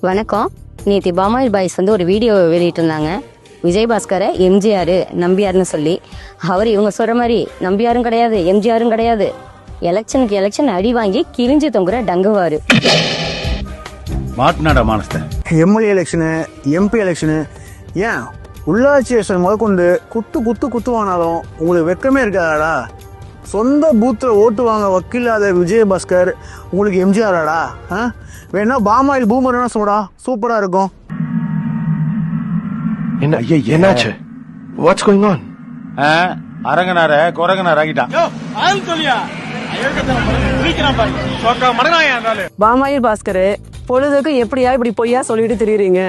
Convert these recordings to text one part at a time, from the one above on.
வணக்கம். நேற்று palm oil boys ஒரு வீடியோ வெளியிட்டிருந்தாங்க. விஜயபாஸ்கரை எம்ஜிஆர் நம்பியார்னு சொல்லி. அவர் இவங்க சொல்ற மாதிரி நம்பியாரும் கிடையாது, எம்ஜிஆரும் கிடையாது. எலெக்ஷனுக்கு எலெக்ஷன் அடி வாங்கி கிழிஞ்சு தொங்குற டங்குவாரு. எம்எல்ஏ எலெக்ஷனு, எம்பி எலெக்ஷனு, ஏன் உள்ளாட்சி எலெக்ஷன் முதற்கொண்டு குத்துவானாலும் உங்களுக்கு வெக்கமே இருக்காதா? சொந்த பூத்தில் ஓட்டு வாங்க வக்கீலாத விஜயபாஸ்கர் உங்களுக்கு எம்ஜிஆராடா? வேணா பாமாயில் பூமர் சொல்றா, சூப்பரா இருக்கும். என்னாச்சு? What's going on? அரங்கனார குரங்கனார் ஆகிட்டான். பாமாயில் பாஸ்கர் பொழுதுக்கு எப்படியா இப்படி பொய்யா சொல்லிட்டு திரியுறீங்க?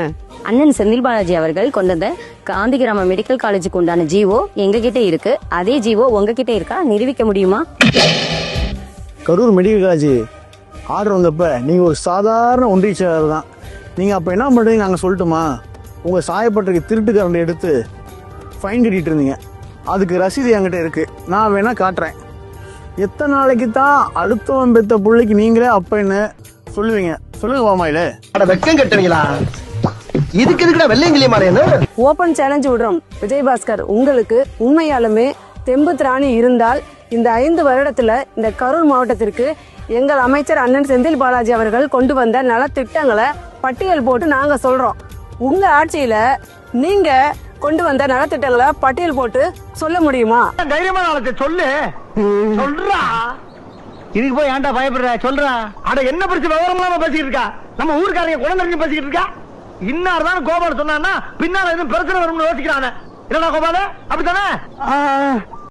அண்ணன் செந்தில் பாலாஜி அவர்கள் கொண்டு வந்த காந்தி கிராம மெடிக்கல் காலேஜுக்கு உண்டான ஜீவோ எங்க கிட்ட இருக்கு. அதே ஜீவோ உங்ககிட்ட இருக்கா? நிரூபிக்க முடியுமா? கரூர் மெடிக்கல் காலேஜ் ஆர்டர் வந்தப்ப நீங்க ஒரு சாதாரண ஒன்றிய செயலாளர் தான். நீங்க அப்ப என்ன பண்றீங்க நாங்க சொல்லட்டுமா? உங்க சாயப்பட்டிருக்கு திருட்டு கரண்ட் எடுத்து ஃபைன் கட்டிட்டு இருந்தீங்க. அதுக்கு ரசீது என்கிட்ட இருக்கு, நான் வேணா காட்டுறேன். எத்தனை நாளைக்கு தான் அடுத்தவன் பெத்த பிள்ளைக்கு நீங்களே அப்பன்னு சொல்லுவீங்க? சொல்லுங்க பாமாயில. வெக்கம் கட்டுவீங்களா? இதுக்கு எதுக்குடா வெள்ளையங்கிலி மாறேன்னு ஓபன் சேலஞ்ச் விடுறோம். விஜயபாஸ்கர், உங்களுக்கு உண்மையாலுமே தெம்பு திராணி இருந்தால் இந்த 5 வருடத்துல இந்த கரூர் மாவட்டத்திற்கு எங்கள் அமைச்சர் அண்ணன் செந்தில் பாலாஜி அவர்கள் கொண்டு வந்த நலத்திட்டங்களை பட்டியல் போட்டு நாங்க சொல்றோம். உங்க ஆட்சியில நீங்க கொண்டு வந்த நலத்திட்டங்களை பட்டியல் போட்டு சொல்ல முடியுமா? தைரியமா நாளைக்கு சொல்லு. சொல்றா, இதுக்கு போய் ஏன்டா பயப்படுற? சொல்றா. அட என்ன பிரச்சனை விவரமா பேசிக்கிட்டு இருக்கா? நம்ம ஊருக்காரங்க குழந்தைங்க பேசிக்கிட்டு இருக்கா? இன்னார்தான் கோபால் சொன்னா பின்னால எதுவும் பிரச்சனை வரும்னு யோசிக்கிறானே. என்னடா கோபால, அப்படித்தானே?